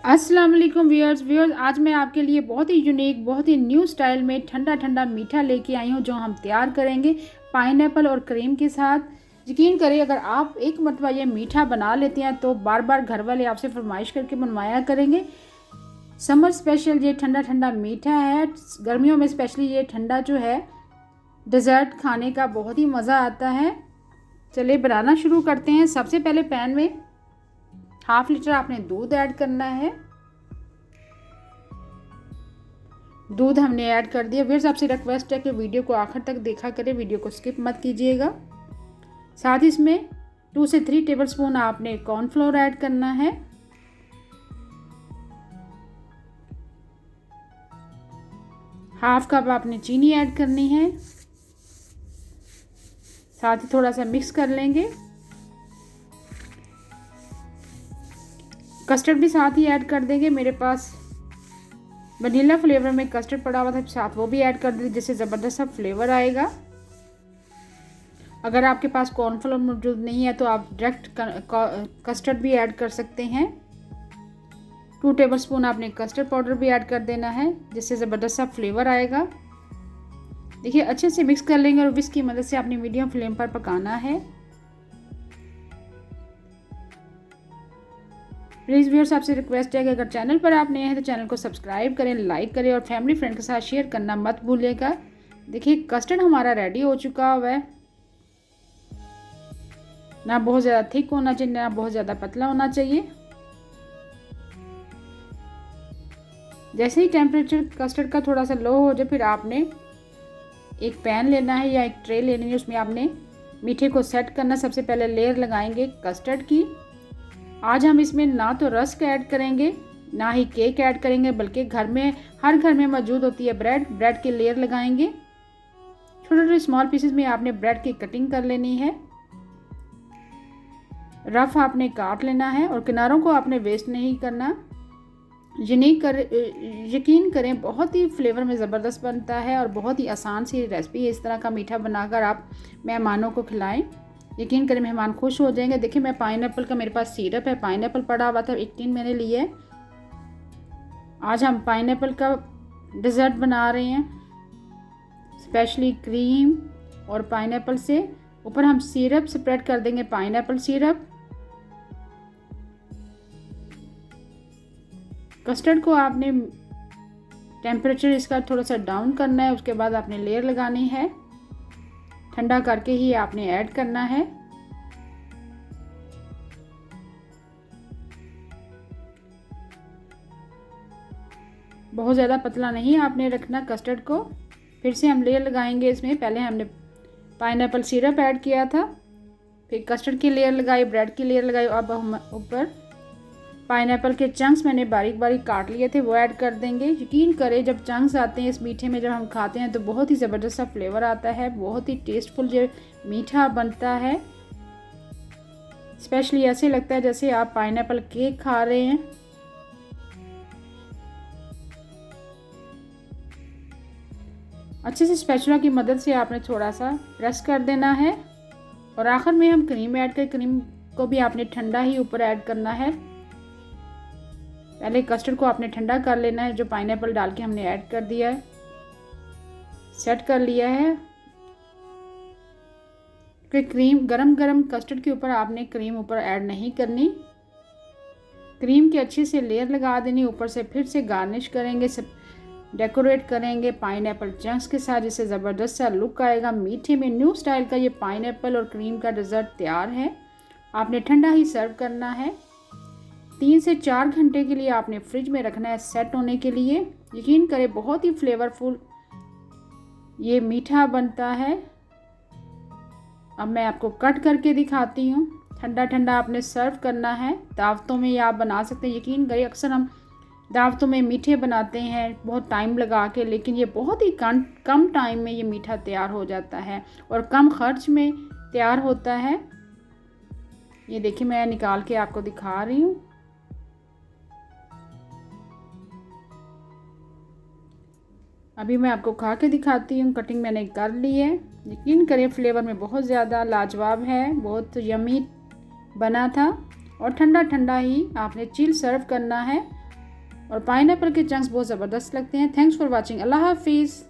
अस्सलाम वालेकुम व्यूअर्स आज मैं आपके लिए बहुत ही यूनिक बहुत ही न्यू स्टाइल में ठंडा ठंडा मीठा लेके आई हूँ जो हम तैयार करेंगे पाइनएप्पल और क्रीम के साथ। यकीन करिए अगर आप एक मरतबा ये मीठा बना लेते हैं तो बार बार घर वाले आपसे फरमाइश करके बनवाया करेंगे। समर स्पेशल ये ठंडा ठंडा मीठा है। गर्मियों में स्पेशली ये ठंडा जो है डेज़र्ट खाने का बहुत ही मज़ा आता है। चलिए बनाना शुरू करते हैं। सबसे पहले पैन में हाफ लीटर आपने दूध ऐड करना है। दूध हमने ऐड कर दिया। व्यूअर्स आपसे रिक्वेस्ट है कि वीडियो को आखिर तक देखा करें, वीडियो को स्किप मत कीजिएगा। साथ ही इसमें 2 से 3 टेबलस्पून आपने कॉर्नफ्लोर ऐड करना है। हाफ कप आपने चीनी ऐड करनी है। साथ ही थोड़ा सा मिक्स कर लेंगे। कस्टर्ड भी साथ ही ऐड कर देंगे। मेरे पास वनीला फ्लेवर में कस्टर्ड पड़ा हुआ था, साथ वो भी ऐड कर देंगे जिससे ज़बरदस्त सा फ्लेवर आएगा। अगर आपके पास कॉर्नफ्लोर मौजूद नहीं है तो आप डायरेक्ट कस्टर्ड भी ऐड कर सकते हैं। 2 टेबलस्पून आपने कस्टर्ड पाउडर भी ऐड कर देना है जिससे ज़बरदस्त सा फ्लेवर आएगा। देखिए अच्छे से मिक्स कर लेंगे और विस्क की मदद से आपने मीडियम फ्लेम पर पकाना है। प्लीज़ व्यूअर्स आपसे रिक्वेस्ट है कि अगर चैनल पर आप नए हैं तो चैनल को सब्सक्राइब करें, लाइक करें और फैमिली फ्रेंड के साथ शेयर करना मत भूलिएगा। देखिए कस्टर्ड हमारा रेडी हो चुका हुआ है। ना बहुत ज़्यादा थिक होना चाहिए ना बहुत ज़्यादा पतला होना चाहिए। जैसे ही टेम्परेचर कस्टर्ड का थोड़ा सा लो हो जाए फिर आपने एक पैन लेना है या एक ट्रे लेनी है, उसमें आपने मीठे को सेट करना। सबसे पहले लेयर लगाएंगे कस्टर्ड की। आज हम इसमें ना तो रस्क ऐड करेंगे ना ही केक ऐड करेंगे, बल्कि हर घर में मौजूद होती है ब्रेड की लेयर लगाएंगे। छोटे छोटे स्मॉल पीसेस में आपने ब्रेड की कटिंग कर लेनी है। रफ आपने काट लेना है और किनारों को आपने वेस्ट नहीं करना। यकीन करें बहुत ही फ्लेवर में ज़बरदस्त बनता है और बहुत ही आसान सी रेसिपी है। इस तरह का मीठा बनाकर आप मेहमानों को खिलाएं, यकीन करें मेहमान खुश हो जाएंगे। देखिए मैं पाइनएप्पल का मेरे पास सिरप है, पाइनएप्पल पड़ा हुआ था, एक टिन मैंने लिया है। आज हम पाइनएप्पल का डेज़र्ट बना रहे हैं, स्पेशली क्रीम और पाइनएप्पल से। ऊपर हम सिरप स्प्रेड कर देंगे, पाइनएप्पल सिरप। कस्टर्ड को आपने टेम्परेचर इसका थोड़ा सा डाउन करना है, उसके बाद आपने लेयर लगानी है। ठंडा करके ही आपने ऐड करना है। बहुत ज़्यादा पतला नहीं आपने रखना कस्टर्ड को। फिर से हम लेयर लगाएंगे इसमें। पहले हमने पाइनएप्पल सिरप ऐड किया था, फिर कस्टर्ड की लेयर लगाई, ब्रेड की लेयर लगाई। अब हम ऊपर पाइनएप्पल के चंक्स मैंने बारीक बारीक काट लिए थे वो ऐड कर देंगे। यकीन करें जब चंक्स आते हैं इस मीठे में, जब हम खाते हैं तो बहुत ही ज़बरदस्त सा फ्लेवर आता है, बहुत ही टेस्टफुल जो मीठा बनता है। स्पेशली ऐसे लगता है जैसे आप पाइनएप्पल केक खा रहे हैं। अच्छे से स्पैचुला की मदद से आपने थोड़ा सा प्रेस कर देना है। और आखिर में हम क्रीम ऐड करें। क्रीम को भी आपने ठंडा ही ऊपर ऐड करना है। पहले कस्टर्ड को आपने ठंडा कर लेना है जो पाइनएप्पल डाल के हमने ऐड कर दिया है, सेट कर लिया है। फिर क्रीम गरम गरम कस्टर्ड के ऊपर आपने क्रीम ऊपर ऐड नहीं करनी। क्रीम की अच्छे से लेयर लगा देनी, ऊपर से फिर से गार्निश करेंगे, सब डेकोरेट करेंगे पाइनएप्पल चंक्स के साथ, जिससे ज़बरदस्त सा लुक आएगा। मीठे में न्यू स्टाइल का ये पाइनएप्पल और क्रीम का डेज़र्ट तैयार है। आपने ठंडा ही सर्व करना है। 3 से 4 घंटे के लिए आपने फ्रिज में रखना है सेट होने के लिए। यकीन करें बहुत ही फ्लेवरफुल ये मीठा बनता है। अब मैं आपको कट करके दिखाती हूँ। ठंडा ठंडा आपने सर्व करना है। दावतों में ये आप बना सकते हैं। यकीन करें अक्सर हम दावतों में मीठे बनाते हैं बहुत टाइम लगा के, लेकिन ये बहुत ही कम टाइम में ये मीठा तैयार हो जाता है और कम खर्च में तैयार होता है। ये देखिए मैं निकाल के आपको दिखा रही हूँ। अभी मैं आपको खा के दिखाती हूँ। कटिंग मैंने कर ली है। यकीन करें फ्लेवर में बहुत ज़्यादा लाजवाब है, बहुत यमी बना था। और ठंडा ठंडा ही आपने चिल सर्व करना है। और पाइनएप्पल के चंक्स बहुत ज़बरदस्त लगते हैं। Thanks for watching. अल्लाह हाफिज़।